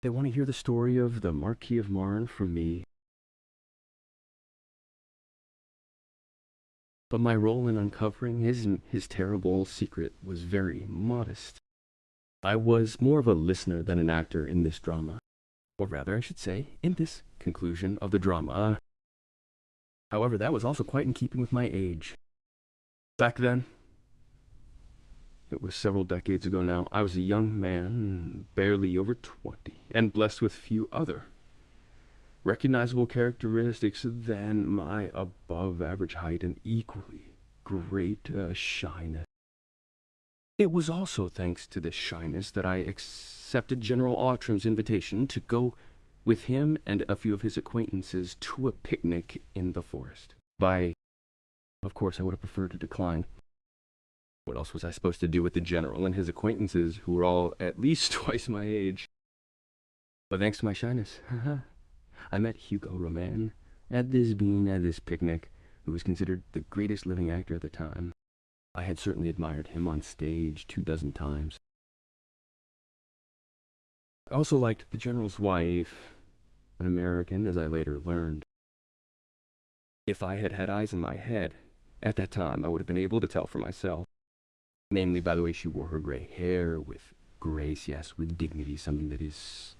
They want to hear the story of the Marquis of Marne from me. But my role in uncovering his terrible secret was very modest. I was more of a listener than an actor in this drama. Or rather, I should say, in this conclusion of the drama. However, that was also quite in keeping with my age. Back then, it was several decades ago now, I was a young man, barely over 20, and blessed with few other recognizable characteristics than my above-average height and equally great shyness. It was also thanks to this shyness that I accepted General Autram's invitation to go with him and a few of his acquaintances to a picnic in the forest. Of course, I would have preferred to decline. What else was I supposed to do with the General and his acquaintances, who were all at least twice my age? But thanks to my shyness, I met Hugo Roman at this picnic, who was considered the greatest living actor at the time. I had certainly admired him on stage 24 times. I also liked the General's wife, an American, as I later learned. If I had had eyes in my head, at that time I would have been able to tell for myself. Namely, by the way she wore her gray hair, with grace, yes, with dignity, something that is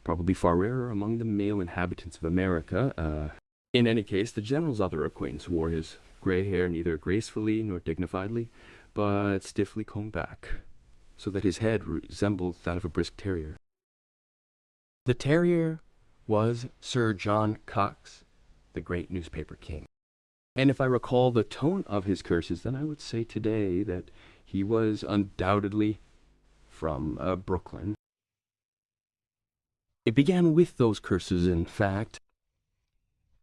probably far rarer among the male inhabitants of America. In any case, the General's other acquaintance wore his gray hair neither gracefully nor dignifiedly, but stiffly combed back, so that his head resembled that of a brisk terrier. The terrier was Sir John Cox, the great newspaper king. And if I recall the tone of his curses, then I would say today that he was undoubtedly from Brooklyn. It began with those curses, in fact.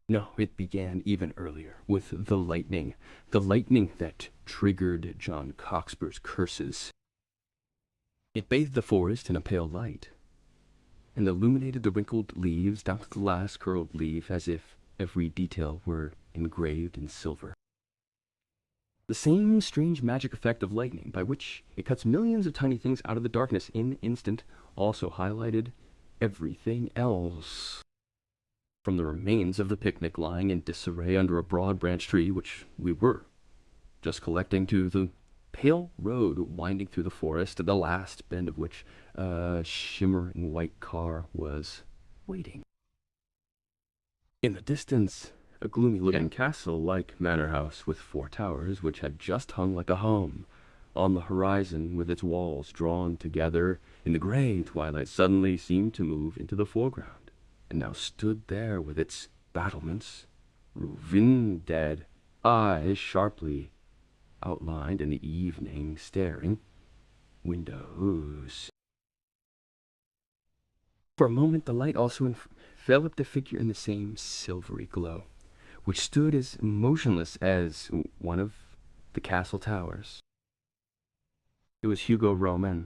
No, it began even earlier, with the lightning that triggered John Cockspur's curses. It bathed the forest in a pale light, and illuminated the wrinkled leaves down to the last curled leaf, as if every detail were engraved in silver. The same strange magic effect of lightning, by which it cuts millions of tiny things out of the darkness in an instant, also highlighted everything else. From the remains of the picnic lying in disarray under a broad branch tree, which we were just collecting, to the pale road winding through the forest, at the last bend of which a shimmering white car was waiting. In the distance, a gloomy-looking castle-like manor house with 4 towers, which had just hung like a home on the horizon, with its walls drawn together in the gray twilight, suddenly seemed to move into the foreground, and now stood there with its battlements, dead eyes sharply outlined in the evening, staring windows. For a moment the light also enveloped the figure in the same silvery glow, which stood as motionless as one of the castle towers. It was Hugo Roman.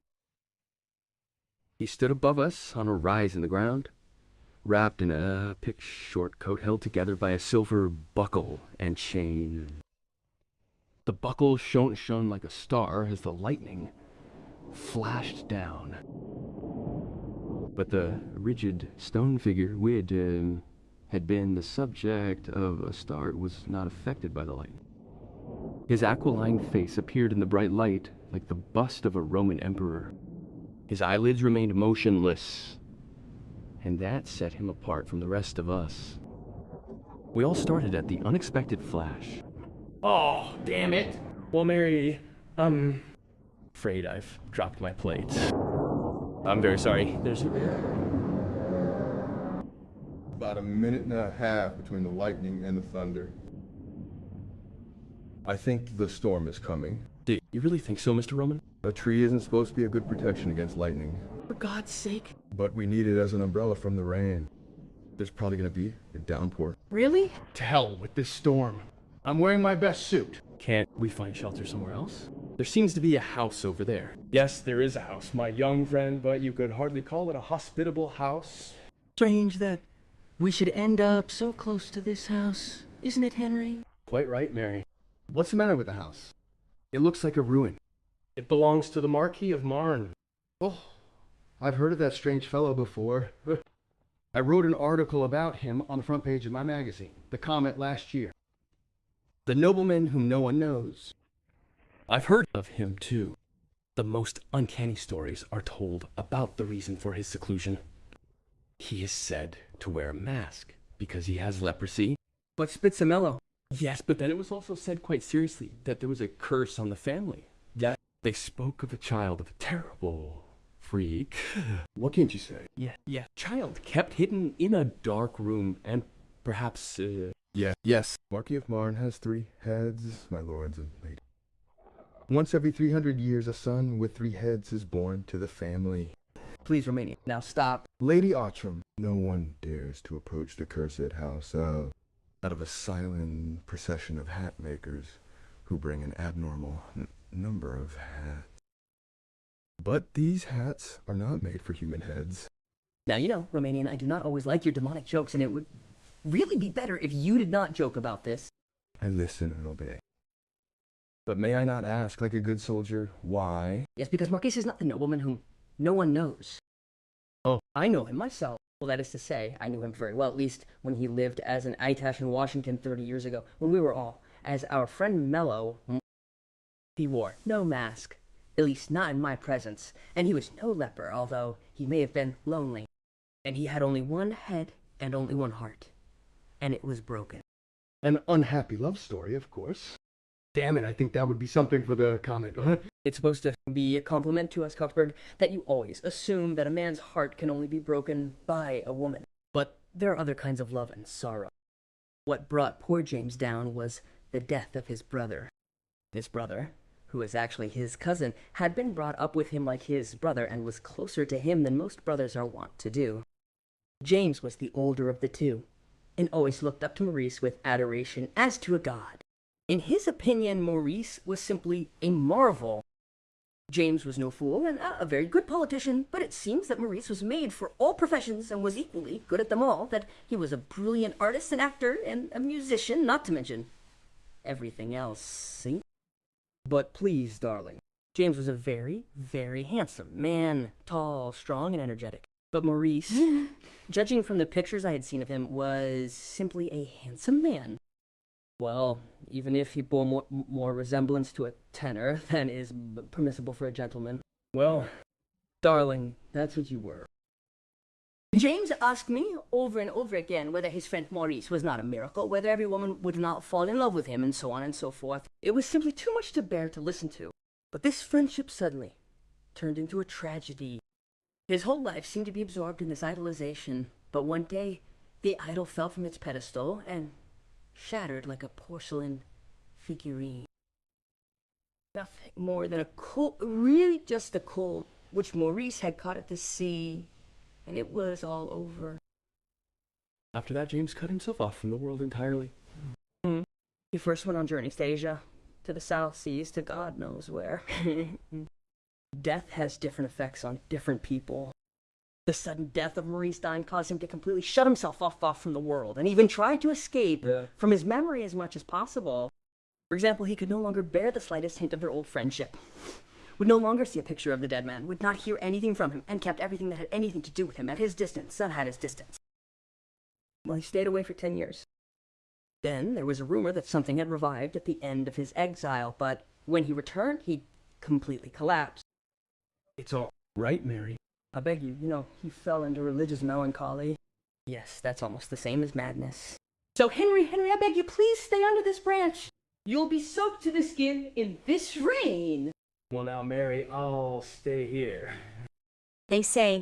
He stood above us on a rise in the ground, wrapped in a picked short coat held together by a silver buckle and chain. The buckle shone like a star as the lightning flashed down. But the rigid stone figure, which had been the subject of a star, was not affected by the light. His aquiline face appeared in the bright light like the bust of a Roman emperor. His eyelids remained motionless, and that set him apart from the rest of us. We all started at the unexpected flash. Oh, damn it! Well, Mary, I'm afraid I've dropped my plate. I'm very sorry. There's about a minute and a half between the lightning and the thunder. I think the storm is coming. Do you really think so, Mr. Roman? A tree isn't supposed to be a good protection against lightning. For God's sake. But we need it as an umbrella from the rain. There's probably gonna be a downpour. Really? To hell with this storm. I'm wearing my best suit. Can't we find shelter somewhere else? There seems to be a house over there. Yes, there is a house, my young friend, but you could hardly call it a hospitable house. Strange that we should end up so close to this house, isn't it, Henry? Quite right, Mary. What's the matter with the house? It looks like a ruin. It belongs to the Marquis of Marne. Oh, I've heard of that strange fellow before. I wrote an article about him on the front page of my magazine, The Comet, last year. The nobleman whom no one knows. I've heard of him, too. The most uncanny stories are told about the reason for his seclusion. He is said to wear a mask because he has leprosy. But Spitzamello. Yes, but then it was also said quite seriously that there was a curse on the family. Yeah. They spoke of a child of a terrible freak. What can't you say? Yeah. Child kept hidden in a dark room and perhaps, Yes. Marquis of Marne has 3 heads, my lords and ladies. Once every 300 years, a son with 3 heads is born to the family. Please, Romania. Now stop. Lady Outram, no one dares to approach the cursed house out of a silent procession of hat makers who bring an abnormal number of hats. But these hats are not made for human heads. Now, you know, Romanian, I do not always like your demonic jokes, and it would really be better if you did not joke about this. I listen and obey. But may I not ask, like a good soldier, why? Yes, because Marquis is not the nobleman whom no one knows. Oh. I know him myself. Well, that is to say, I knew him very well, at least when he lived as an Itash in Washington 30 years ago, when we were all, as our friend Mello, he wore no mask, at least not in my presence, and he was no leper, although he may have been lonely. And he had only one head and only one heart, and it was broken. An unhappy love story, of course. Damn it, I think that would be something for the comment. It's supposed to be a compliment to us, Cuthbert, that you always assume that a man's heart can only be broken by a woman. But there are other kinds of love and sorrow. What brought poor James down was the death of his brother. His brother, who was actually his cousin, had been brought up with him like his brother and was closer to him than most brothers are wont to do. James was the older of the two, and always looked up to Maurice with adoration as to a god. In his opinion, Maurice was simply a marvel. James was no fool and a very good politician, but it seems that Maurice was made for all professions and was equally good at them all, that he was a brilliant artist, an actor, and a musician, not to mention everything else, see? But please, darling, James was a very, very handsome man, tall, strong, and energetic. But Maurice, judging from the pictures I had seen of him, was simply a handsome man. Well, even if he bore more resemblance to a tenor than is permissible for a gentleman. Well, darling, that's what you were. James asked me over and over again whether his friend Maurice was not a miracle, whether every woman would not fall in love with him, and so on and so forth. It was simply too much to bear to listen to. But this friendship suddenly turned into a tragedy. His whole life seemed to be absorbed in this idolization, but one day the idol fell from its pedestal and shattered like a porcelain figurine. Nothing more than a coal, really just a coal, which Maurice had caught at the sea, and it was all over. After that, James cut himself off from the world entirely. He first went on journeys to Asia, to the South Seas, to God knows where. Death has different effects on different people. The sudden death of Maurice dying caused him to completely shut himself off from the world, and even tried to escape from his memory as much as possible. For example, he could no longer bear the slightest hint of their old friendship, would no longer see a picture of the dead man, would not hear anything from him, and kept everything that had anything to do with him at his distance, Well, he stayed away for 10 years. Then there was a rumor that something had revived at the end of his exile, but when he returned, he completely collapsed. It's all right, Mary. I beg you, he fell into religious melancholy. Yes, that's almost the same as madness. So Henry, I beg you, please stay under this branch. You'll be soaked to the skin in this rain. Well now, Mary, I'll stay here. They say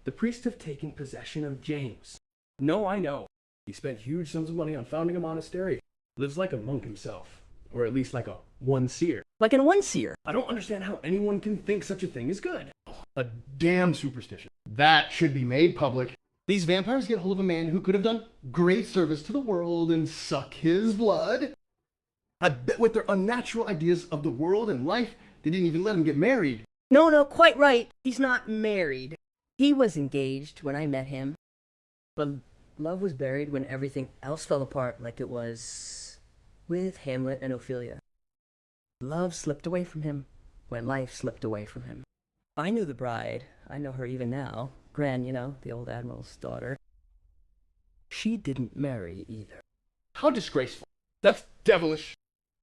the priests have taken possession of James. No, I know. He spent huge sums of money on founding a monastery. Lives like a monk himself. Or at least like a one-seer. Like an one-seer? I don't understand how anyone can think such a thing is good. A damn superstition. That should be made public. These vampires get hold of a man who could have done great service to the world and suck his blood. I bet with their unnatural ideas of the world and life, they didn't even let him get married. No, quite right. He's not married. He was engaged when I met him. But love was buried when everything else fell apart, like it was with Hamlet and Ophelia. Love slipped away from him when life slipped away from him. I knew the bride. I know her even now. Gran, you know, the old admiral's daughter. She didn't marry either. How disgraceful. That's devilish.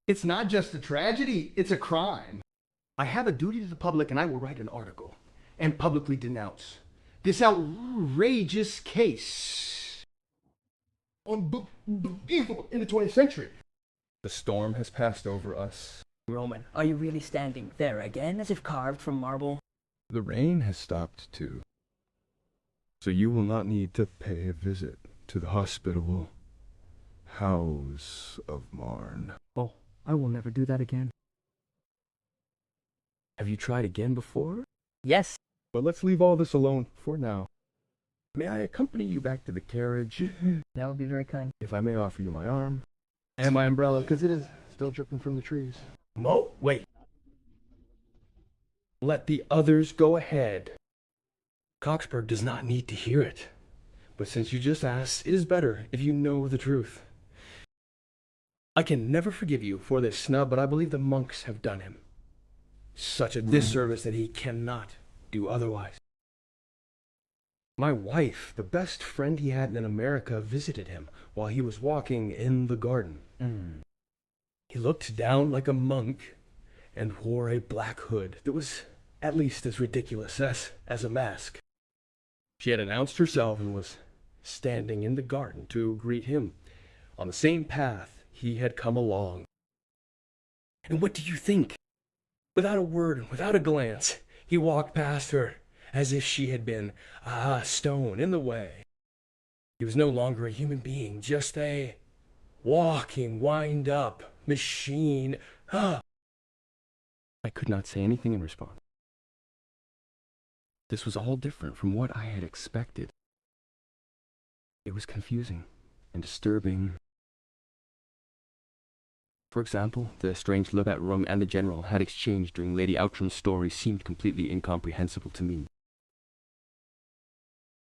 It's not just a tragedy, it's a crime. I have a duty to the public, and I will write an article and publicly denounce this outrageous case on evil in the 20th century. The storm has passed over us. Roman, are you really standing there again, as if carved from marble? The rain has stopped too. So you will not need to pay a visit to the hospitable house of Marne. Oh, I will never do that again. Have you tried again before? Yes. But let's leave all this alone for now. May I accompany you back to the carriage? That would be very kind. If I may offer you my arm. And my umbrella, because it is still dripping from the trees. Mo, wait. Let the others go ahead. Coxburgh does not need to hear it. But since you just asked, it is better if you know the truth. I can never forgive you for this snub, but I believe the monks have done him such a disservice that he cannot do otherwise. My wife, the best friend he had in America, visited him while he was walking in the garden. He looked down like a monk and wore a black hood that was at least as ridiculous as a mask. She had announced herself and was standing in the garden to greet him on the same path he had come along. And what do you think? Without a word and without a glance, he walked past her as if she had been a stone in the way. He was no longer a human being, just a walking, wind-up machine. I could not say anything in response. This was all different from what I had expected. It was confusing and disturbing. For example, the strange look that Rum and the General had exchanged during Lady Outram's story seemed completely incomprehensible to me.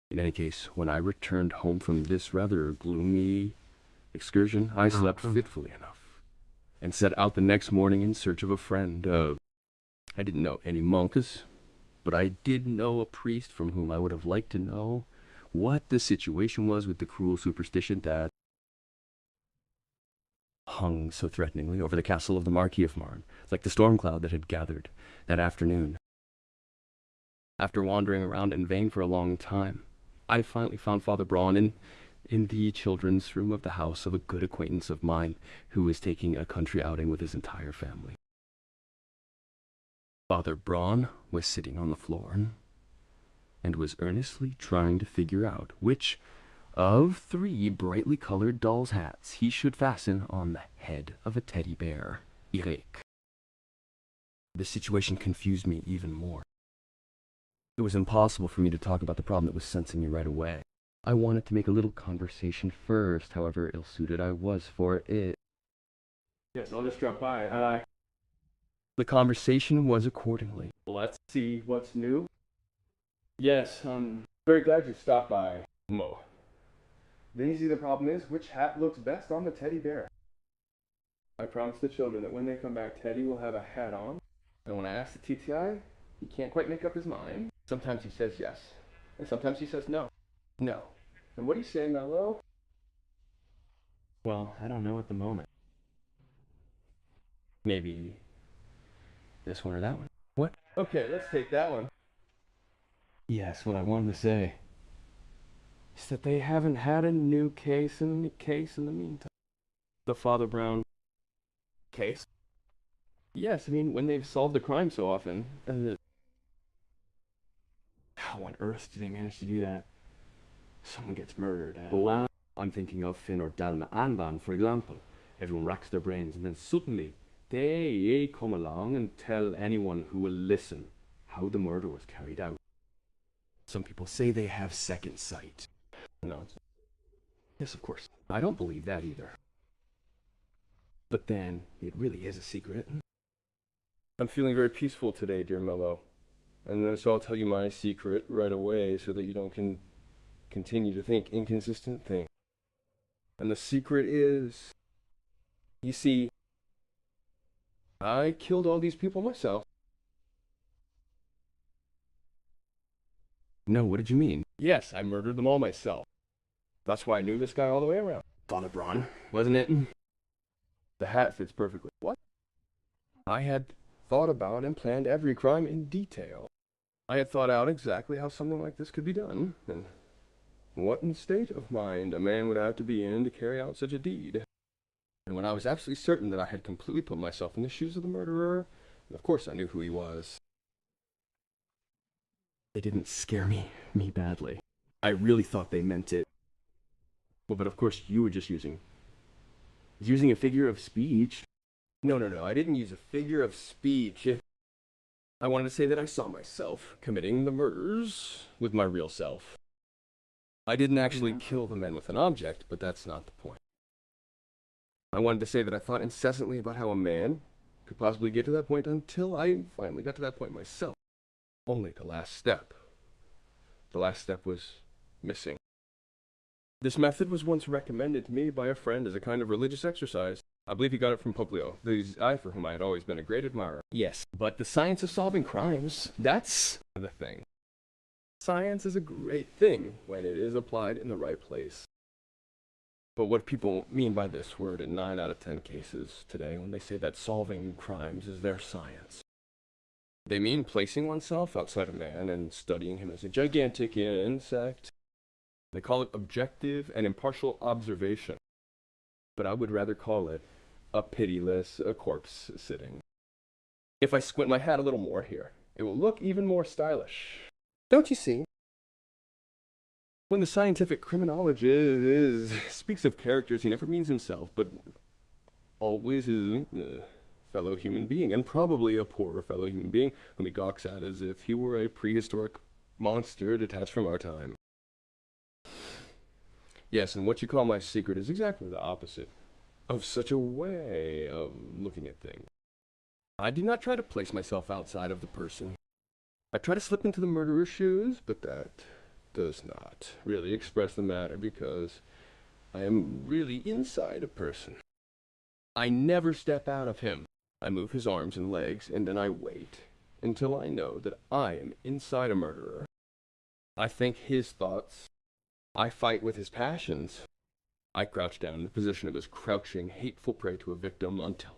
In any case, when I returned home from this rather gloomy excursion, I slept fitfully enough, and set out the next morning in search of a friend. I didn't know any monks, but I did know a priest from whom I would have liked to know what the situation was with the cruel superstition that hung so threateningly over the castle of the Marquis of Marne, like the storm cloud that had gathered that afternoon. After wandering around in vain for a long time, I finally found Father Braun in the children's room of the house of a good acquaintance of mine who was taking a country outing with his entire family. Father Braun was sitting on the floor and was earnestly trying to figure out which of 3 brightly colored doll's hats he should fasten on the head of a teddy bear, Eric. The situation confused me even more. It was impossible for me to talk about the problem that was sensing me right away. I wanted to make a little conversation first, however ill-suited I was for it. Yes, I'll just drop by. The conversation was accordingly. Let's see what's new. Yes, I'm very glad you stopped by, Mo. Then you see the problem is, which hat looks best on the teddy bear? I promised the children that when they come back, Teddy will have a hat on. And when I ask the TTI, he can't quite make up his mind. Sometimes he says yes, and sometimes he says no. No. And what do you say, Mello? Well, I don't know at the moment. Maybe this one or that one. What? Okay, let's take that one. Yes, what I wanted to say is that they haven't had a new case in the meantime. The Father Brown Case? Yes, I mean, when they've solved the crime so often. How on earth do they manage to do that? Someone gets murdered. Well, I'm thinking of Finn or Dalma Anban, for example. Everyone racks their brains, and then suddenly they come along and tell anyone who will listen how the murder was carried out. Some people say they have second sight. No. Yes, of course. I don't believe that either. But then, it really is a secret. I'm feeling very peaceful today, dear Mello. And then so I'll tell you my secret right away so that you don't continue to think inconsistent things. And the secret is, you see, I killed all these people myself. No, what did you mean? Yes, I murdered them all myself. That's why I knew this guy all the way around. Father Braun, wasn't it? The hat fits perfectly. What? I had thought about and planned every crime in detail. I had thought out exactly how something like this could be done, and what state of mind a man would have to be in to carry out such a deed. And when I was absolutely certain that I had completely put myself in the shoes of the murderer, of course I knew who he was. They didn't scare me badly. I really thought they meant it. Well, but of course you were just using a figure of speech. No, I didn't use a figure of speech. I wanted to say that I saw myself committing the murders with my real self. I didn't actually kill the men with an object, but that's not the point. I wanted to say that I thought incessantly about how a man could possibly get to that point until I finally got to that point myself. Only the last step. The last step was missing. This method was once recommended to me by a friend as a kind of religious exercise. I believe he got it from Pope Leo, the guy for whom I had always been a great admirer. Yes, but the science of solving crimes, that's The thing. Science is a great thing when it is applied in the right place. But what people mean by this word in 9 out of 10 cases today when they say that solving crimes is their science, they mean placing oneself outside a man and studying him as a gigantic insect. They call it objective and impartial observation, but I would rather call it a pitiless corpse sitting. If I squint my hat a little more here, it will look even more stylish. Don't you see? When the scientific criminologist speaks of characters, he never means himself, but always is a fellow human being, and probably a poorer fellow human being, whom he gawks at as if he were a prehistoric monster detached from our time. Yes, and what you call my secret is exactly the opposite of such a way of looking at things. I do not try to place myself outside of the person. I try to slip into the murderer's shoes, but that does not really express the matter because I am really inside a person. I never step out of him. I move his arms and legs, and then I wait until I know that I am inside a murderer. I think his thoughts. I fight with his passions. I crouch down in the position of his crouching, hateful prey to a victim until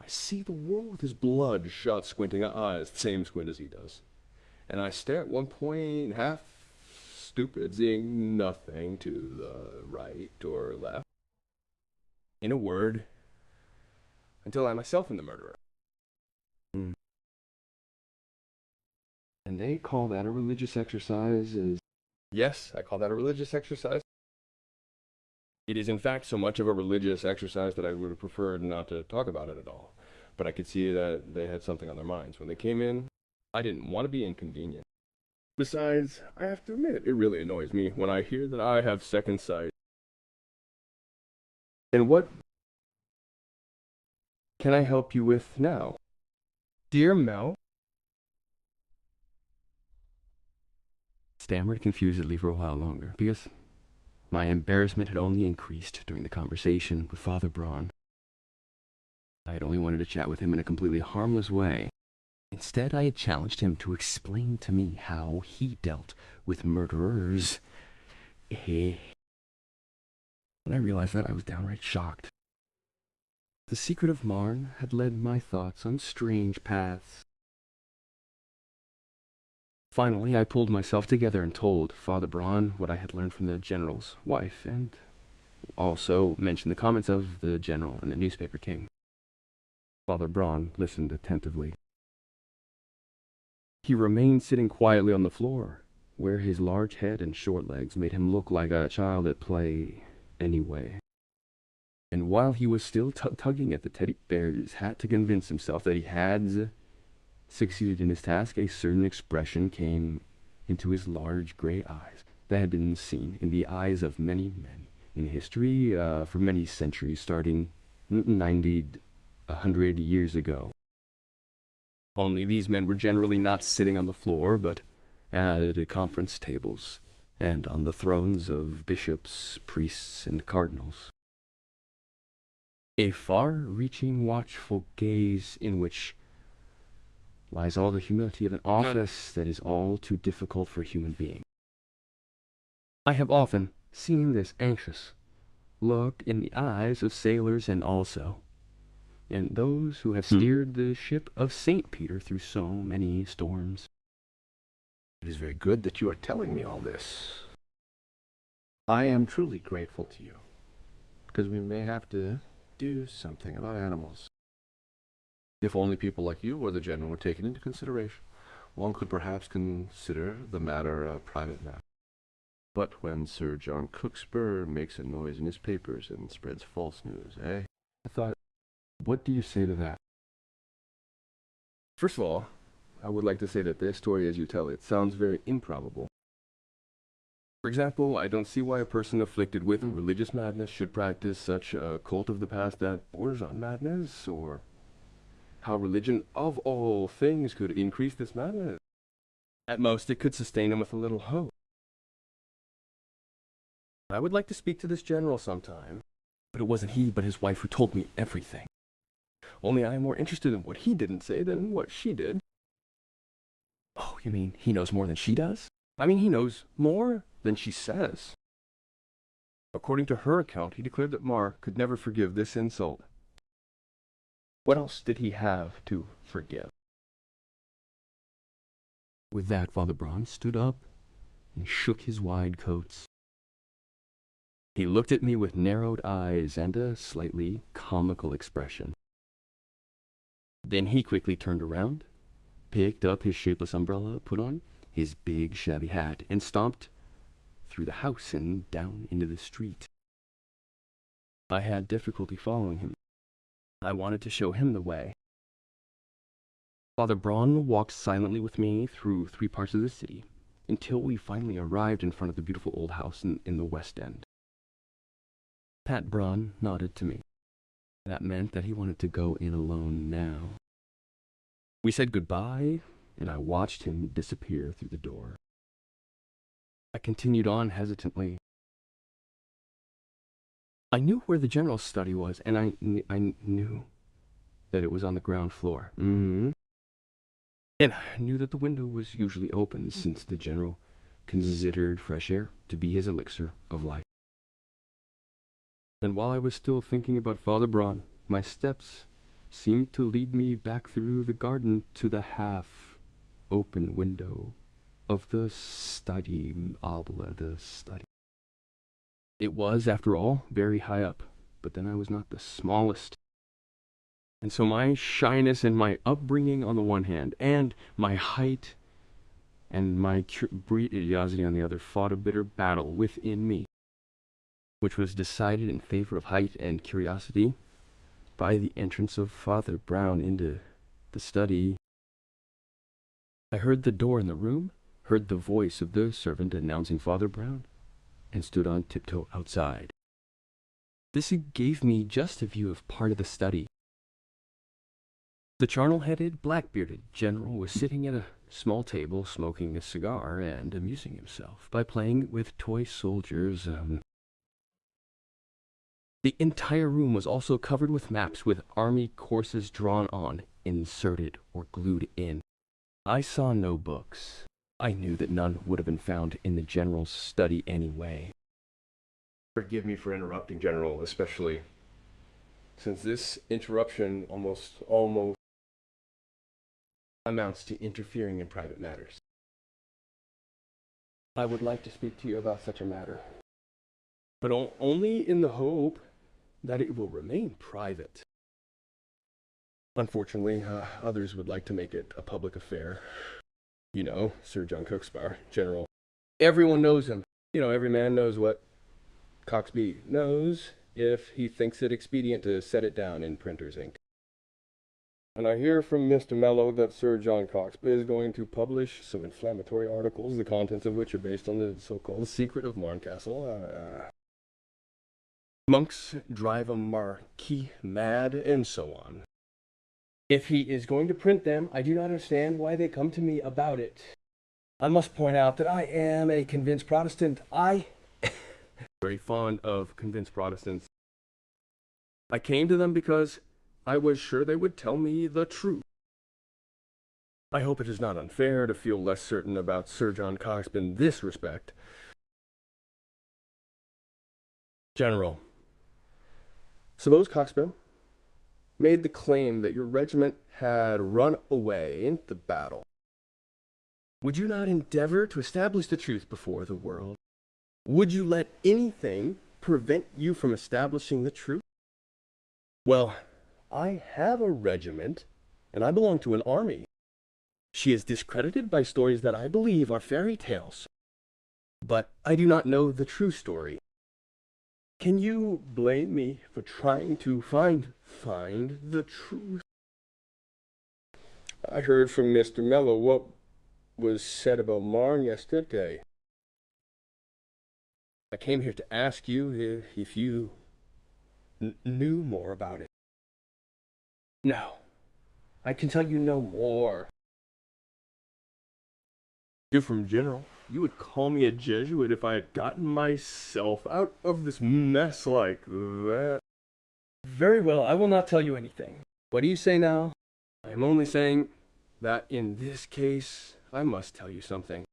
I see the world with his blood-shot squinting eyes, the same squint as he does. And I stare at one point, half stupid, seeing nothing to the right or left. In a word, until I myself am the murderer. And they call that a religious exercise as... Yes, I call that a religious exercise. It is in fact so much of a religious exercise that I would have preferred not to talk about it at all. But I could see that they had something on their minds. When they came in, I didn't want to be inconvenient. Besides, I have to admit, it really annoys me when I hear that I have second sight. And what can I help you with now? Dear Mel? Stammered confusedly for a while longer, because my embarrassment had only increased during the conversation with Father Braun. I had only wanted to chat with him in a completely harmless way. Instead, I had challenged him to explain to me how he dealt with murderers. When I realized that, I was downright shocked. The secret of Marne had led my thoughts on strange paths. Finally, I pulled myself together and told Father Braun what I had learned from the general's wife, and also mentioned the comments of the general and the newspaper king. Father Braun listened attentively. He remained sitting quietly on the floor, where his large head and short legs made him look like a child at play anyway. And while he was still tugging at the teddy bear's hat to convince himself that he had succeeded in his task, a certain expression came into his large gray eyes that had been seen in the eyes of many men in history for many centuries, starting 100 years ago. Only these men were generally not sitting on the floor, but at conference tables and on the thrones of bishops, priests, and cardinals. A far-reaching, watchful gaze in which lies all the humility of an office that is all too difficult for a human being. I have often seen this anxious look in the eyes of sailors and also in those who have steered the ship of St. Peter through so many storms. It is very good that you are telling me all this. I am truly grateful to you, because we may have to do something about animals. If only people like you or the general were taken into consideration, one could perhaps consider the matter a private matter. But when Sir John Cookspur makes a noise in his papers and spreads false news, eh? I thought, what do you say to that? First of all, I would like to say that this story as you tell it sounds very improbable. For example, I don't see why a person afflicted with religious madness should practice such a cult of the past that borders on madness, or how religion of all things could increase this madness. At most, it could sustain him with a little hope. I would like to speak to this general sometime, but it wasn't he but his wife who told me everything. Only I am more interested in what he didn't say than what she did. Oh, you mean he knows more than she does? I mean, he knows more than she says. According to her account, he declared that Mar could never forgive this insult. What else did he have to forgive? With that, Father Braun stood up and shook his wide coats. He looked at me with narrowed eyes and a slightly comical expression. Then he quickly turned around, picked up his shapeless umbrella, put on his big shabby hat, and stomped through the house and down into the street. I had difficulty following him. I wanted to show him the way. Father Braun walked silently with me through 3 parts of the city, until we finally arrived in front of the beautiful old house in the West End. Pat Braun nodded to me. That meant that he wanted to go in alone now. We said goodbye, and I watched him disappear through the door. I continued on hesitantly. I knew where the general's study was, and I knew that it was on the ground floor. And I knew that the window was usually open, since the general considered fresh air to be his elixir of life. And while I was still thinking about Father Braun, my steps seemed to lead me back through the garden to the half-open window of the study, the study. It was, after all, very high up, but then I was not the smallest. And so my shyness and my upbringing on the one hand, and my height and my curiosity on the other, fought a bitter battle within me, which was decided in favor of height and curiosity by the entrance of Father Braun into the study. I heard the door in the room, heard the voice of the servant announcing Father Braun, and stood on tiptoe outside. This gave me just a view of part of the study. The charnel-headed, black-bearded general was sitting at a small table, smoking a cigar and amusing himself by playing with toy soldiers. The entire room was also covered with maps with army courses drawn on, inserted, or glued in. I saw no books. I knew that none would have been found in the general's study anyway. Forgive me for interrupting, General, especially since this interruption almost amounts to interfering in private matters. I would like to speak to you about such a matter, but only in the hope that it will remain private. Unfortunately, others would like to make it a public affair. You know, Sir John Cookspur, General. Everyone knows him. You know, every man knows what Coxby knows if he thinks it expedient to set it down in printer's ink. And I hear from Mr. Mello that Sir John Coxby is going to publish some inflammatory articles, the contents of which are based on the so-called secret of Marne Castle. Monks drive a Marquis mad, and so on. If he is going to print them, I do not understand why they come to me about it. I must point out that I am a convinced Protestant. I very fond of convinced Protestants. I came to them because I was sure they would tell me the truth. I hope it is not unfair to feel less certain about Sir John Coxby in this respect. General, suppose Coxburn made the claim that your regiment had run away in the battle. Would you not endeavor to establish the truth before the world? Would you let anything prevent you from establishing the truth? Well, I have a regiment, and I belong to an army. She is discredited by stories that I believe are fairy tales. But I do not know the true story. Can you blame me for trying to find the truth? I heard from Mr. Mello what was said about Marne yesterday. I came here to ask you if you knew more about it. No, I can tell you no more. You're from General. You would call me a Jesuit if I had gotten myself out of this mess like that. Very well, I will not tell you anything. What do you say now? I am only saying that in this case, I must tell you something.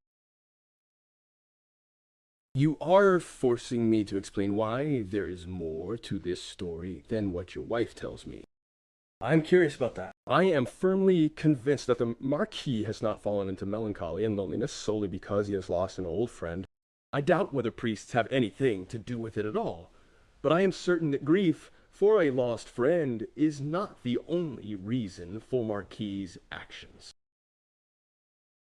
You are forcing me to explain why there is more to this story than what your wife tells me. I'm curious about that. I am firmly convinced that the Marquis has not fallen into melancholy and loneliness solely because he has lost an old friend. I doubt whether priests have anything to do with it at all, but I am certain that grief for a lost friend is not the only reason for Marquis's actions.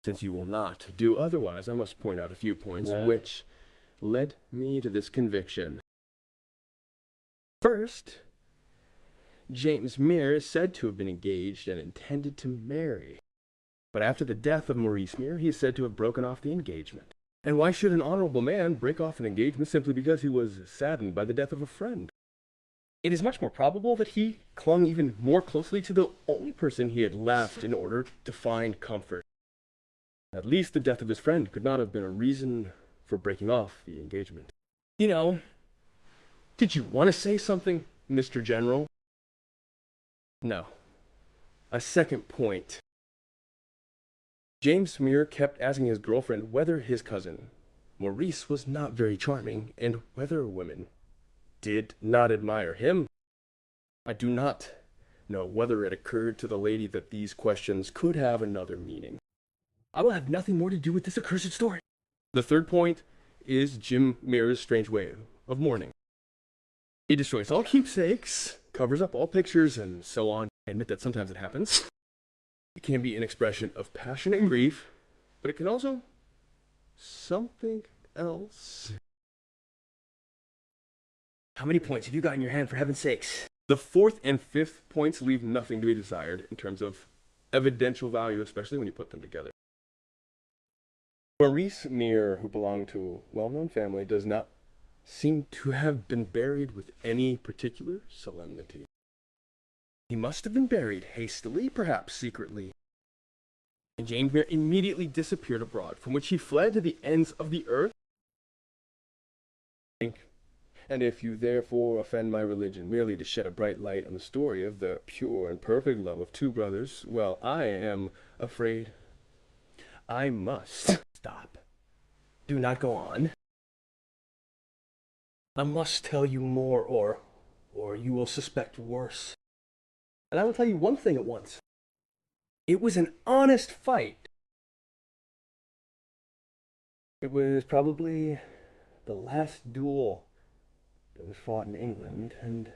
Since you will not do otherwise, I must point out a few points which led me to this conviction. First, James Mere is said to have been engaged and intended to marry. But after the death of Maurice Mere, he is said to have broken off the engagement. And why should an honorable man break off an engagement simply because he was saddened by the death of a friend? It is much more probable that he clung even more closely to the only person he had left in order to find comfort. At least the death of his friend could not have been a reason for breaking off the engagement. You know, did you want to say something, Mr. General? No. A second point. James Mere kept asking his girlfriend whether his cousin, Maurice, was not very charming, and whether women did not admire him. I do not know whether it occurred to the lady that these questions could have another meaning. I will have nothing more to do with this accursed story. The third point is Jim Mere's strange way of mourning. He destroys all keepsakes, covers up all pictures, and so on. I admit that sometimes it happens. It can be an expression of passion and grief, but it can also something else. How many points have you got in your hand, for heaven's sakes? The fourth and fifth points leave nothing to be desired in terms of evidential value, especially when you put them together. Maurice Mere, who belonged to a well-known family, does not seem to have been buried with any particular solemnity. He must have been buried hastily, perhaps secretly. And James Mere immediately disappeared abroad, from which he fled to the ends of the earth. And if you therefore offend my religion merely to shed a bright light on the story of the pure and perfect love of two brothers, well, I am afraid I must stop. Do not go on. I must tell you more, or you will suspect worse. And I will tell you one thing at once. It was an honest fight. It was probably the last duel that was fought in England, and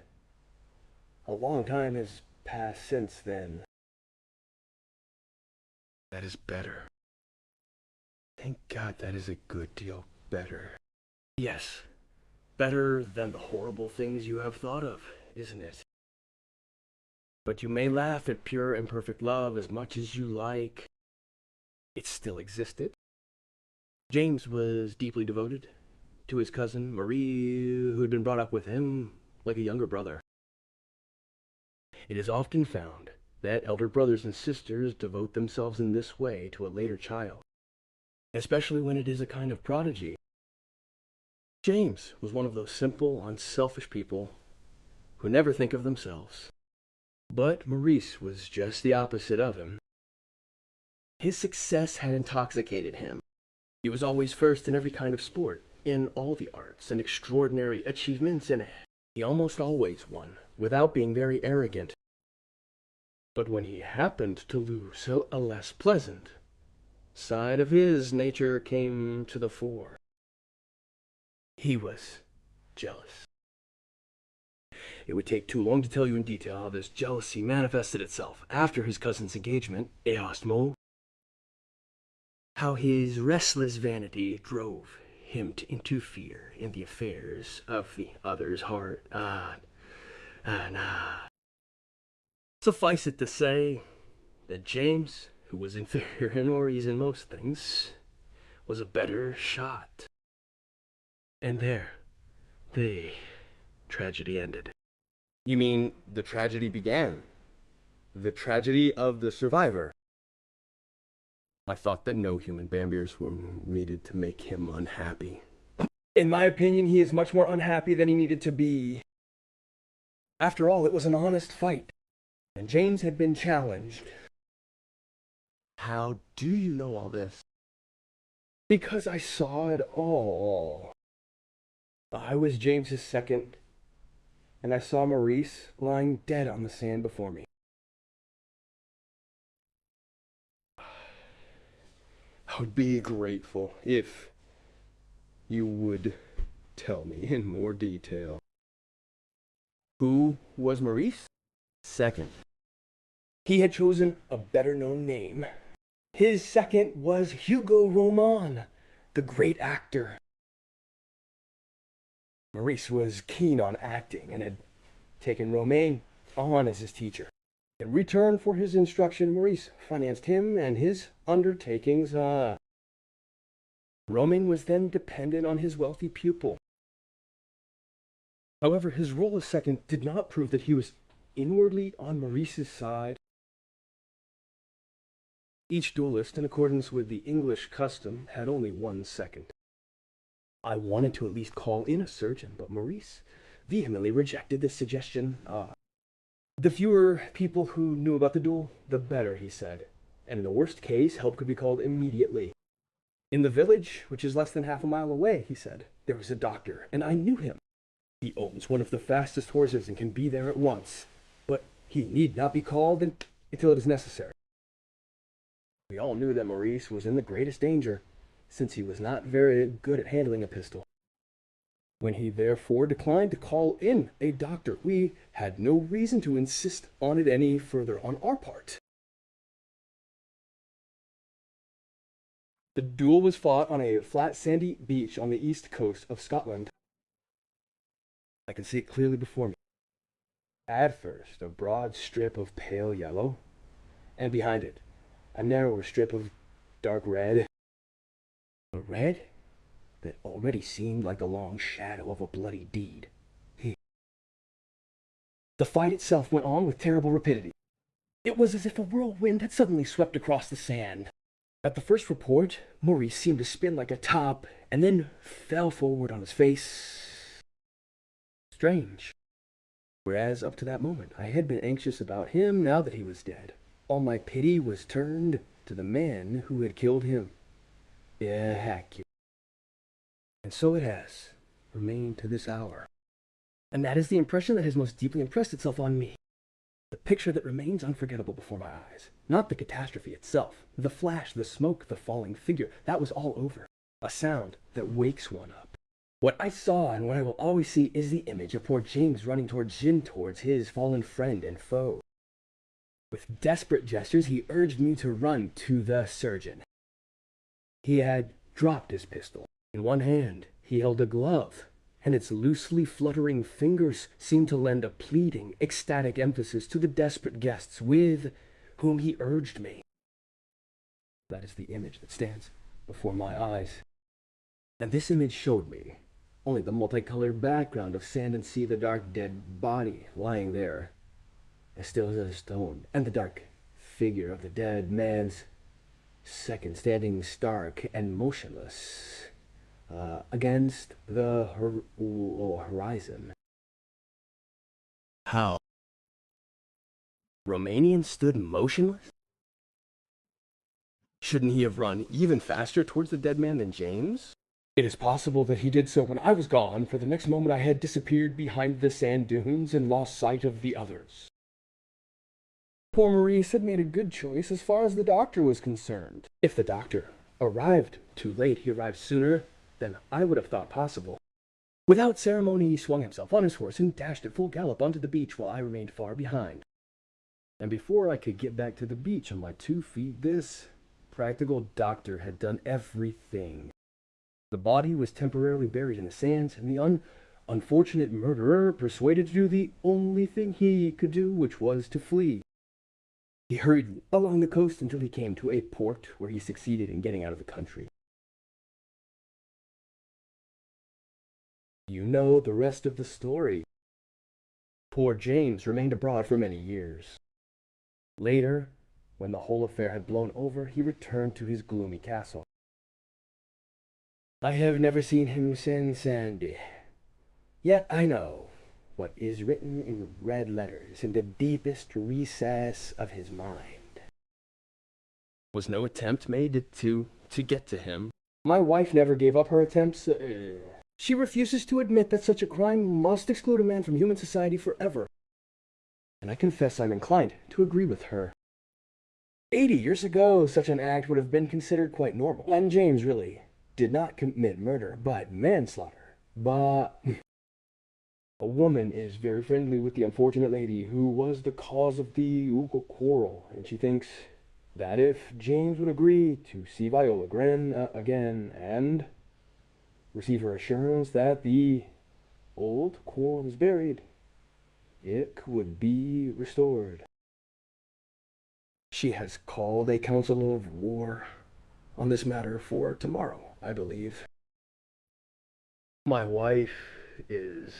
a long time has passed since then. That is better. Thank God that is a good deal better. Yes, better than the horrible things you have thought of, isn't it? But you may laugh at pure and perfect love as much as you like. It still existed. James was deeply devoted to his cousin Marie, who had been brought up with him like a younger brother. It is often found that elder brothers and sisters devote themselves in this way to a later child, especially when it is a kind of prodigy. James was one of those simple, unselfish people who never think of themselves. But Maurice was just the opposite of him. His success had intoxicated him. He was always first in every kind of sport. in all the arts and extraordinary achievements in it. He almost always won, without being very arrogant. But when he happened to lose, a less pleasant side of his nature came to the fore. He was jealous. It would take too long to tell you in detail how this jealousy manifested itself after his cousin's engagement, how his restless vanity drove him to interfere in the affairs of the other's heart. Suffice it to say that James, who was inferior in Maurice in most things, was a better shot. And there, the tragedy ended. You mean the tragedy began? The tragedy of the survivor? I thought that no human vampires were needed to make him unhappy. In my opinion, he is much more unhappy than he needed to be. After all, it was an honest fight, and James had been challenged. How do you know all this? Because I saw it all. I was James's second, and I saw Maurice lying dead on the sand before me. I would be grateful if you would tell me in more detail. Who was Maurice? Second. He had chosen a better-known name. His second was Hugo Roman, the great actor. Maurice was keen on acting and had taken Romain on as his teacher. In return for his instruction, Maurice financed him and his undertakings. Romain was then dependent on his wealthy pupil. However, his role as second did not prove that he was inwardly on Maurice's side. Each duelist, in accordance with the English custom, had only one second. I wanted to at least call in a surgeon, but Maurice vehemently rejected this suggestion. The fewer people who knew about the duel, the better, he said. And in the worst case, help could be called immediately. In the village, which is less than half a mile away, he said, there was a doctor, and I knew him. He owns one of the fastest horses and can be there at once, but he need not be called until it is necessary. We all knew that Maurice was in the greatest danger, since he was not very good at handling a pistol. When he therefore declined to call in a doctor, we had no reason to insist on it any further on our part. The duel was fought on a flat sandy beach on the east coast of Scotland. I can see it clearly before me. At first, a broad strip of pale yellow, and behind it, a narrower strip of dark red. A red that already seemed like the long shadow of a bloody deed. The fight itself went on with terrible rapidity. It was as if a whirlwind had suddenly swept across the sand. At the first report, Maurice seemed to spin like a top, and then fell forward on his face. Strange. Whereas up to that moment, I had been anxious about him now that he was dead. All my pity was turned to the man who had killed him. Accurate. And so it has remained to this hour. And that is the impression that has most deeply impressed itself on me. The picture that remains unforgettable before my eyes. Not the catastrophe itself. The flash, the smoke, the falling figure. That was all over. A sound that wakes one up. What I saw and what I will always see is the image of poor James running towards his fallen friend and foe. With desperate gestures, he urged me to run to the surgeon. He had dropped his pistol. In one hand, he held a glove, and its loosely fluttering fingers seemed to lend a pleading, ecstatic emphasis to the desperate guests with whom he urged me. That is the image that stands before my eyes. And this image showed me only the multicolored background of sand and sea, the dark dead body lying there, as still as a stone, and the dark figure of the dead man's second standing stark and motionless against the horizon. How? Romanian stood motionless? Shouldn't he have run even faster towards the dead man than James? It is possible that he did so when I was gone, for the next moment I had disappeared behind the sand dunes and lost sight of the others. Poor Maurice had made a good choice as far as the doctor was concerned. If the doctor arrived too late, he arrived sooner than I would have thought possible. Without ceremony, he swung himself on his horse and dashed at full gallop onto the beach while I remained far behind. And before I could get back to the beach on my 2 feet, this practical doctor had done everything. The body was temporarily buried in the sands, and the unfortunate murderer persuaded to do the only thing he could do, which was to flee. He hurried along the coast until he came to a port where he succeeded in getting out of the country. You know the rest of the story. Poor James remained abroad for many years. Later, when the whole affair had blown over, he returned to his gloomy castle. I have never seen him since, and yet I know what is written in red letters in the deepest recess of his mind. Was no attempt made to get to him. My wife never gave up her attempts. She refuses to admit that such a crime must exclude a man from human society forever. And I confess I'm inclined to agree with her. 80 years ago, such an act would have been considered quite normal. And James really did not commit murder, but manslaughter. But a woman is very friendly with the unfortunate lady who was the cause of the quarrel, and she thinks that if James would agree to see Viola again and receive her assurance that the old quarrel is buried, it would be restored. She has called a council of war on this matter for tomorrow, I believe. My wife is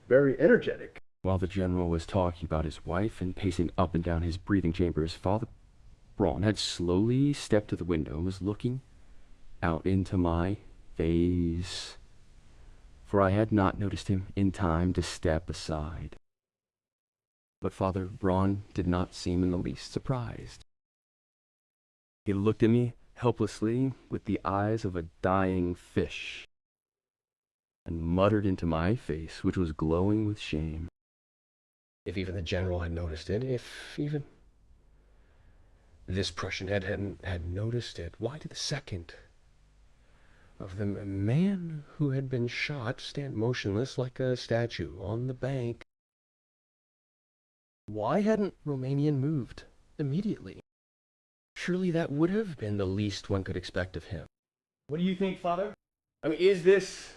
very energetic. While the general was talking about his wife and pacing up and down his breathing chambers, Father Braun had slowly stepped to the window and was looking out into my face, for I had not noticed him in time to step aside. But Father Braun did not seem in the least surprised. He looked at me helplessly with the eyes of a dying fish, and muttered into my face, which was glowing with shame. If even the general had noticed it, if even this Prussian had noticed it, why did the second of the man who had been shot stand motionless like a statue on the bank? Why hadn't Romanian moved immediately? Surely that would have been the least one could expect of him. What do you think, Father? I mean, is this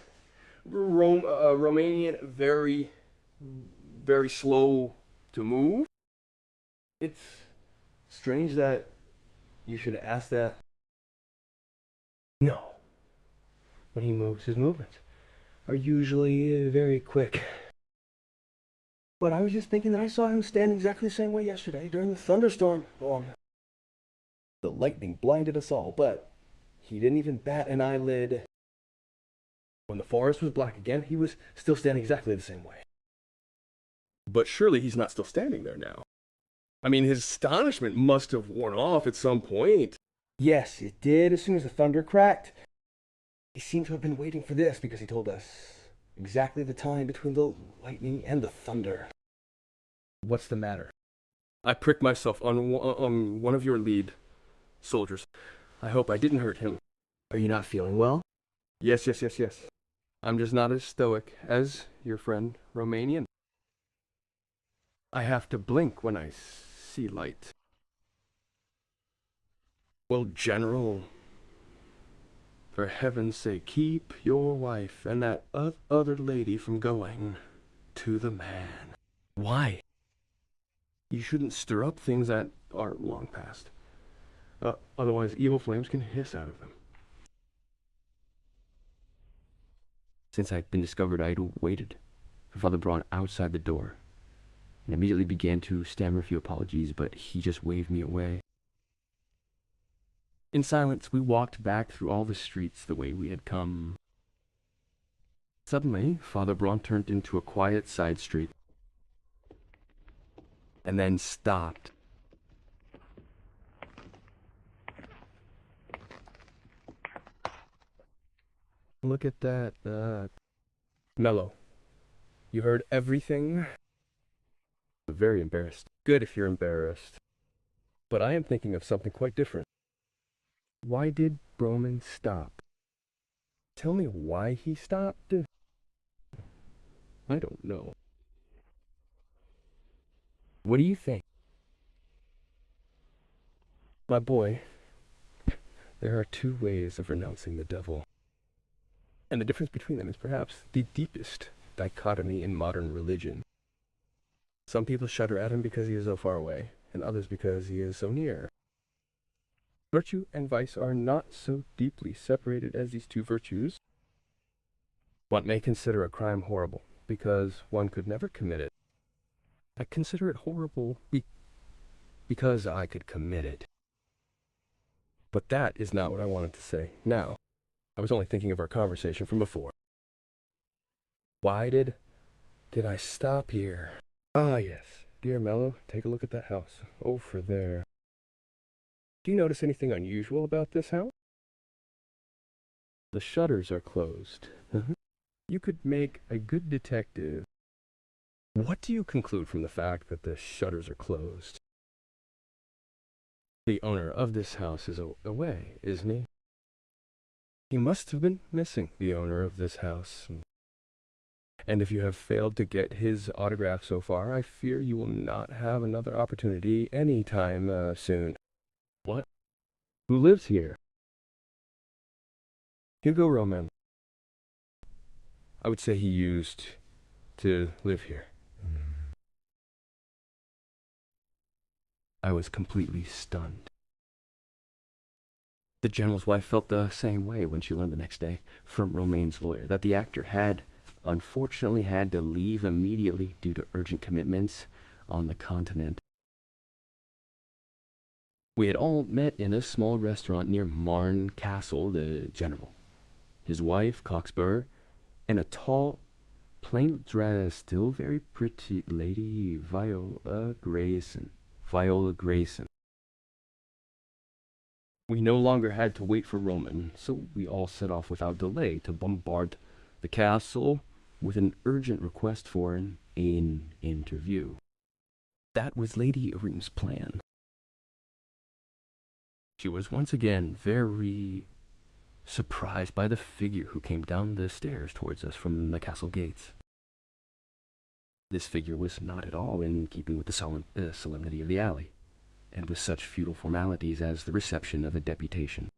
Romanian very, very slow to move? It's strange that you should ask that. No. When he moves, his movements are usually very quick. But I was just thinking that I saw him stand exactly the same way yesterday during the thunderstorm. The lightning blinded us all, but he didn't even bat an eyelid. When the forest was black again, he was still standing exactly the same way. But surely he's not still standing there now. I mean, his astonishment must have worn off at some point. Yes, it did as soon as the thunder cracked. He seemed to have been waiting for this because he told us exactly the time between the lightning and the thunder. What's the matter? I pricked myself on one of your lead soldiers. I hope I didn't hurt him. Are you not feeling well? Yes. I'm just not as stoic as your friend Romanian. I have to blink when I see light. Well, General, for heaven's sake, keep your wife and that other lady from going to the man. Why? You shouldn't stir up things that are long past. Otherwise, evil flames can hiss out of them. Since I'd been discovered, I had waited for Father Braun outside the door, and immediately began to stammer a few apologies, but he just waved me away. In silence, we walked back through all the streets the way we had come. Suddenly, Father Braun turned into a quiet side street, and then stopped. Look at that, Mello. You heard everything? Very embarrassed. Good if you're embarrassed. But I am thinking of something quite different. Why did Broman stop? Tell me why he stopped? I don't know. What do you think? My boy, there are two ways of renouncing the devil. And the difference between them is perhaps the deepest dichotomy in modern religion. Some people shudder at him because he is so far away, and others because he is so near. Virtue and vice are not so deeply separated as these two virtues. One may consider a crime horrible because one could never commit it. I consider it horrible because I could commit it. But that is not what I wanted to say now. I was only thinking of our conversation from before. Why did I stop here? Ah, yes. Dear Mello, take a look at that house. Over there. Do you notice anything unusual about this house? The shutters are closed. You could make a good detective. What do you conclude from the fact that the shutters are closed? The owner of this house is away, isn't he? He must have been missing, the owner of this house. And if you have failed to get his autograph so far, I fear you will not have another opportunity anytime soon. What? Who lives here? Hugo Roman. I would say he used to live here. I was completely stunned. The general's wife felt the same way when she learned the next day from Romain's lawyer that the actor had unfortunately had to leave immediately due to urgent commitments on the continent. We had all met in a small restaurant near Marne Castle, the general, his wife, Cockspur, and a tall, plain-dressed, still very pretty lady, Viola Grayson. We no longer had to wait for Roman, so we all set off without delay to bombard the castle with an urgent request for an interview. That was Lady Arim's plan. She was once again very surprised by the figure who came down the stairs towards us from the castle gates. This figure was not at all in keeping with the solemnity of the alley, and with such futile formalities as the reception of a deputation.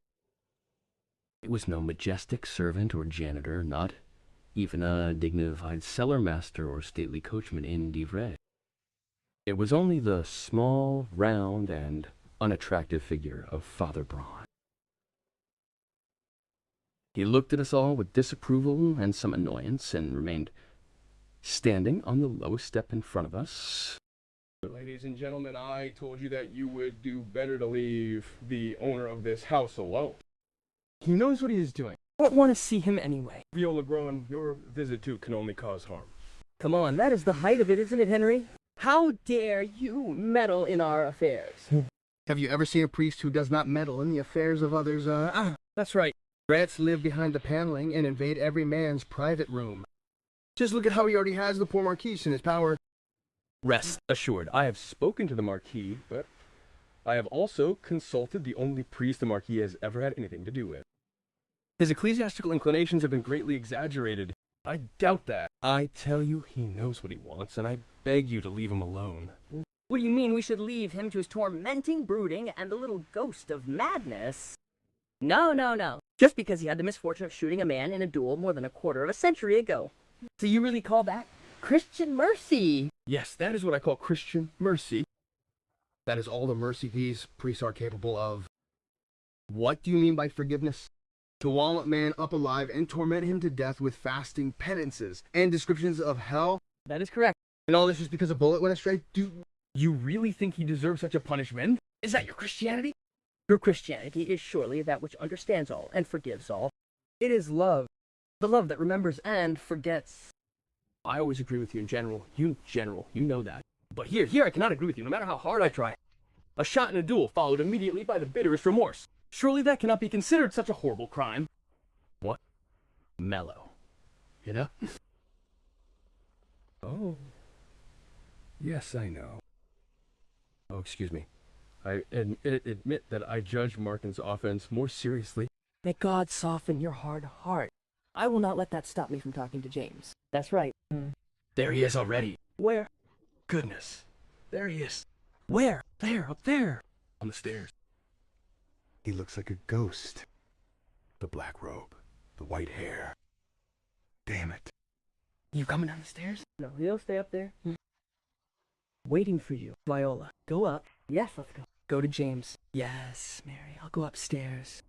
It was no majestic servant or janitor, not even a dignified cellar master or stately coachman in livree. It was only the small, round, and unattractive figure of Father Braun. He looked at us all with disapproval and some annoyance, and remained standing on the lowest step in front of us. Ladies and gentlemen, I told you that you would do better to leave the owner of this house alone. He knows what he is doing. I don't want to see him anyway. Viola Groen, your visit too can only cause harm. Come on, that is the height of it, isn't it, Henry? How dare you meddle in our affairs? Have you ever seen a priest who does not meddle in the affairs of others? That's right. Rats live behind the paneling and invade every man's private room. Just look at how he already has the poor Marquis in his power. Rest assured, I have spoken to the Marquis, but I have also consulted the only priest the Marquis has ever had anything to do with. His ecclesiastical inclinations have been greatly exaggerated. I doubt that. I tell you, he knows what he wants, and I beg you to leave him alone. What do you mean we should leave him to his tormenting brooding and the little ghost of madness? No. Just because he had the misfortune of shooting a man in a duel more than a quarter of a century ago. So you really call that Christian mercy? Yes, that is what I call Christian mercy. That is all the mercy these priests are capable of. What do you mean by forgiveness? To wall a man up alive and torment him to death with fasting penances and descriptions of hell? That is correct. And all this just because a bullet went astray? Do you really think he deserves such a punishment? Is that your Christianity? Your Christianity is surely that which understands all and forgives all. It is love. The love that remembers and forgets. I always agree with you in general. You know that. But here I cannot agree with you, no matter how hard I try. A shot in a duel followed immediately by the bitterest remorse. Surely that cannot be considered such a horrible crime. What? mellow. You know? Oh. Yes, I know. Oh, excuse me. I admit that I judge Markin's offense more seriously. May God soften your hard heart. I will not let that stop me from talking to James. That's right. There he is already. Where? Goodness. There he is. Where? There, up there. On the stairs. He looks like a ghost. The black robe. The white hair. Damn it. You coming down the stairs? No, he'll stay up there. Waiting for you. Viola, go up. Yes, let's go. Go to James. Yes, Mary, I'll go upstairs.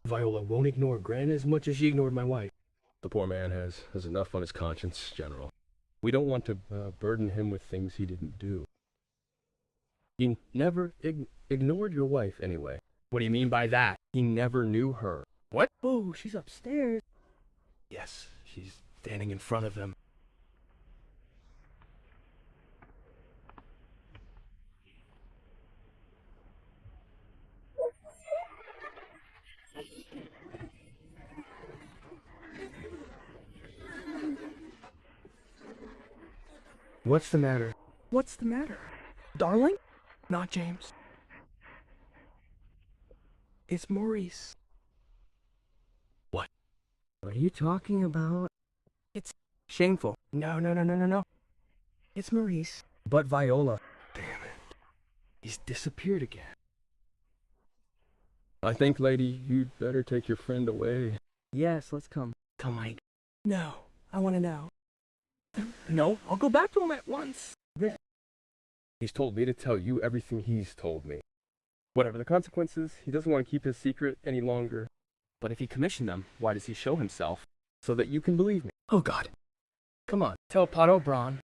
Viola won't ignore Gran as much as she ignored my wife. The poor man has enough on his conscience, General. We don't want to burden him with things he didn't do. He never ignored your wife, anyway. What do you mean by that? He never knew her. What? Oh, she's upstairs. Yes, she's standing in front of them. What's the matter? What's the matter? Darling? Not James. It's Maurice. What? What are you talking about? It's shameful. No. It's Maurice. But Viola. Damn it. He's disappeared again. I think, lady, you'd better take your friend away. Yes, let's come. Come, Mike. No, I want to know. No, I'll go back to him at once. He's told me to tell you everything he's told me. Whatever the consequences, he doesn't want to keep his secret any longer. But if he commissioned them, why does he show himself? So that you can believe me. Oh, God. Come on. Tell Pato Braun.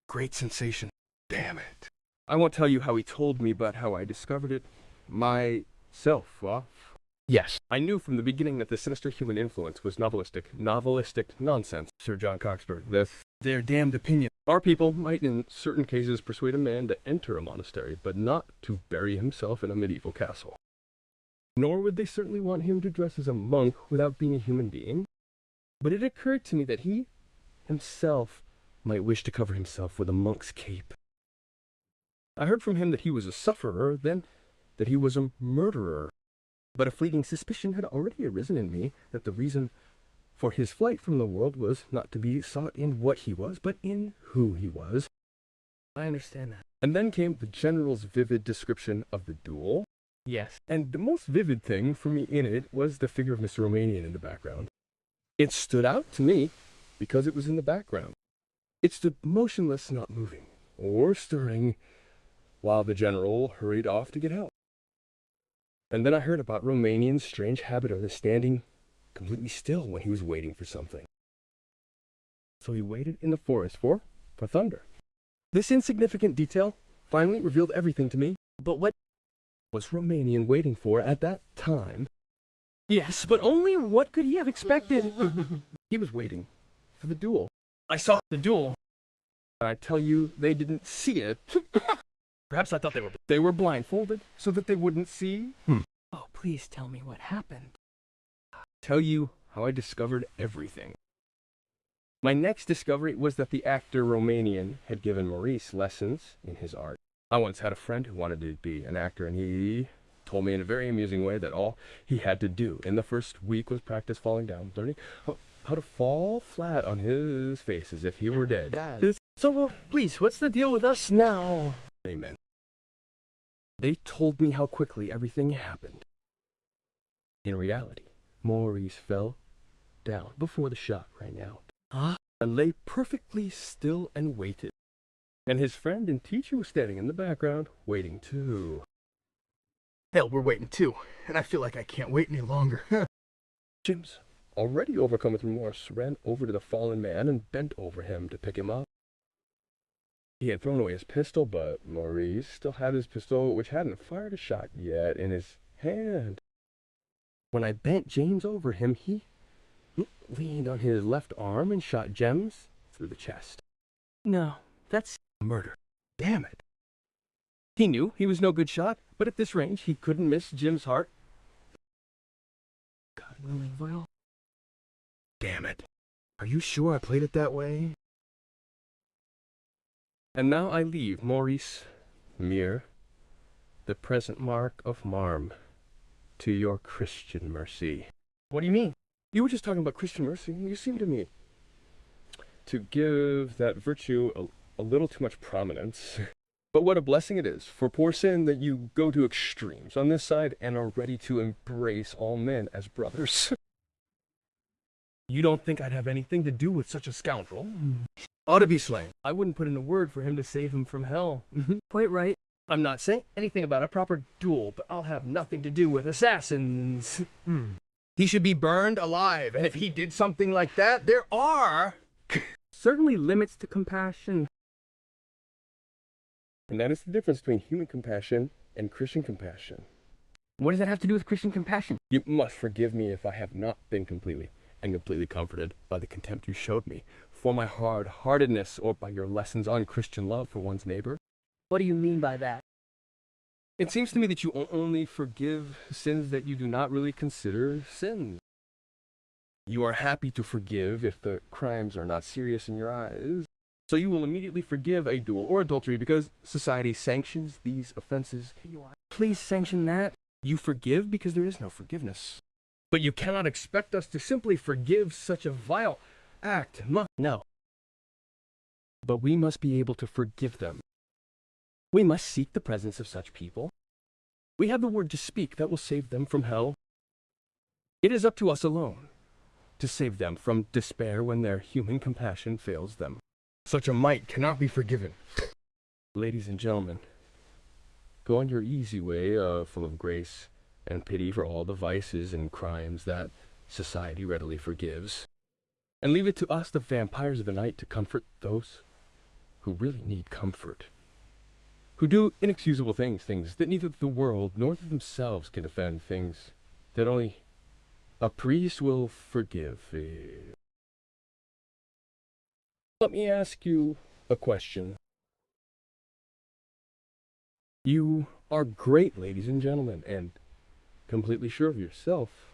Great sensation. Damn it. I won't tell you how he told me, but how I discovered it myself. Yes, I knew from the beginning that the sinister human influence was novelistic nonsense, Sir John Coxburgh. That's their damned opinion. Our people might in certain cases persuade a man to enter a monastery, but not to bury himself in a medieval castle. Nor would they certainly want him to dress as a monk without being a human being. But it occurred to me that he himself might wish to cover himself with a monk's cape. I heard from him that he was a sufferer, then that he was a murderer. But a fleeting suspicion had already arisen in me that the reason for his flight from the world was not to be sought in what he was, but in who he was. I understand that. And then came the general's vivid description of the duel. Yes. And the most vivid thing for me in it was the figure of Mr. Romanian in the background. It stood out to me because it was in the background. It stood motionless, not moving or stirring, while the general hurried off to get help. And then I heard about Romanian's strange habit of standing completely still when he was waiting for something. So he waited in the forest for thunder. This insignificant detail finally revealed everything to me. But what was Romanian waiting for at that time? Yes, but only what could he have expected? He was waiting for the duel. I saw the duel. I tell you, they didn't see it. Perhaps I thought they were blindfolded so that they wouldn't see. Oh, please tell me what happened. Tell you how I discovered everything. My next discovery was that the actor Romanian had given Maurice lessons in his art. I once had a friend who wanted to be an actor, and he told me in a very amusing way that all he had to do in the first week was practice falling down, learning how to fall flat on his face as if he were dead. So, please, what's the deal with us now? Amen. They told me how quickly everything happened. In reality, Maurice fell down before the shot rang out. And lay perfectly still and waited. And his friend and teacher was standing in the background, waiting too. Hell, we're waiting too, and I feel like I can't wait any longer. James, already overcome with remorse, ran over to the fallen man and bent over him to pick him up. He had thrown away his pistol, but Maurice still had his pistol, which hadn't fired a shot yet, in his hand. When I bent James over him, he leaned on his left arm and shot James through the chest. No, that's Murder. Damn it. He knew he was no good shot, but But at this range, he couldn't miss Jim's heart. God willing, Vile. Damn it. Are you sure I played it that way? And now I leave Maurice, Mere, the present mark of Marm, to your Christian mercy. What do you mean? You were just talking about Christian mercy. You seem to me to give that virtue a little too much prominence. But what a blessing it is for poor sin that you go to extremes on this side and are ready to embrace all men as brothers. You don't think I'd have anything to do with such a scoundrel? Ought to be slain. I wouldn't put in a word for him to save him from hell. Quite right. I'm not saying anything about a proper duel, but I'll have nothing to do with assassins. He should be burned alive, and if he did something like that, there are certainly limits to compassion. And that is the difference between human compassion and Christian compassion. What does that have to do with Christian compassion? You must forgive me if I have not been completely comforted by the contempt you showed me for my hard-heartedness or by your lessons on Christian love for one's neighbor. What do you mean by that? It seems to me that you only forgive sins that you do not really consider sins. You are happy to forgive if the crimes are not serious in your eyes. So you will immediately forgive a duel or adultery because society sanctions these offenses. Please sanction that. You forgive because there is no forgiveness. But you cannot expect us to simply forgive such a vile act. No. But we must be able to forgive them. We must seek the presence of such people. We have the word to speak that will save them from hell. It is up to us alone to save them from despair when their human compassion fails them. Such a might cannot be forgiven. Ladies and gentlemen, go on your easy way, full of grace and pity for all the vices and crimes that society readily forgives, and leave it to us, the vampires of the night, to comfort those who really need comfort, who do inexcusable things that neither the world nor themselves can defend, things that only a priest will forgive. Let me ask you a question. You are great, ladies and gentlemen, and completely sure of yourself.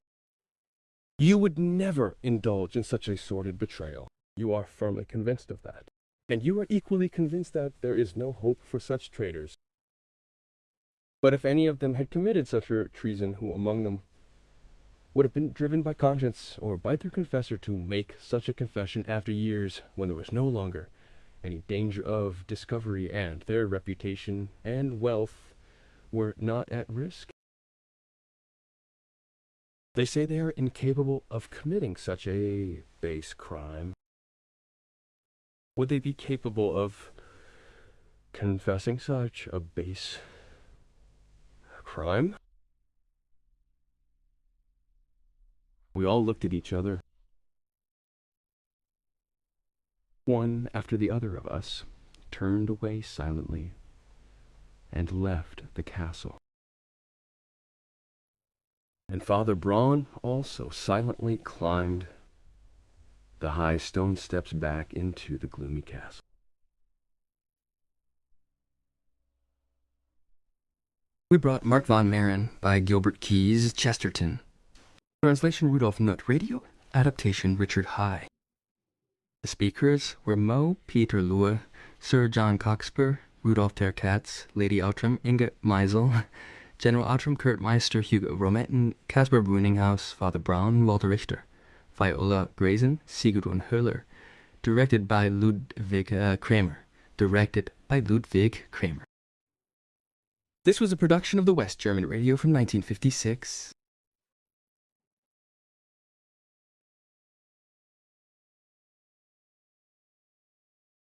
You would never indulge in such a sordid betrayal. You are firmly convinced of that. And you are equally convinced that there is no hope for such traitors. But if any of them had committed such a treason, who among them would have been driven by conscience or by their confessor to make such a confession after years when there was no longer any danger of discovery and their reputation and wealth were not at risk? They say they are incapable of committing such a base crime. Would they be capable of confessing such a base crime? We all looked at each other. One after the other of us turned away silently and left the castle. And Father Braun also silently climbed the high stone steps back into the gloomy castle. We brought Mark von Maren by Gilbert Keys, Chesterton. Translation Rudolf Nutt. Radio adaptation Richard High. The speakers were Mo Peter Lue, Sir John Cockspur, Rudolf ter Katz, Lady Outram, Inge Meisel, General Outram, Kurt Meister, Hugo Rometten, Caspar Bruninghaus, Father Braun, Walter Richter, Viola Grazen, Sigrun Höller. Directed by Ludwig Kramer. This was a production of the West German Radio from 1956.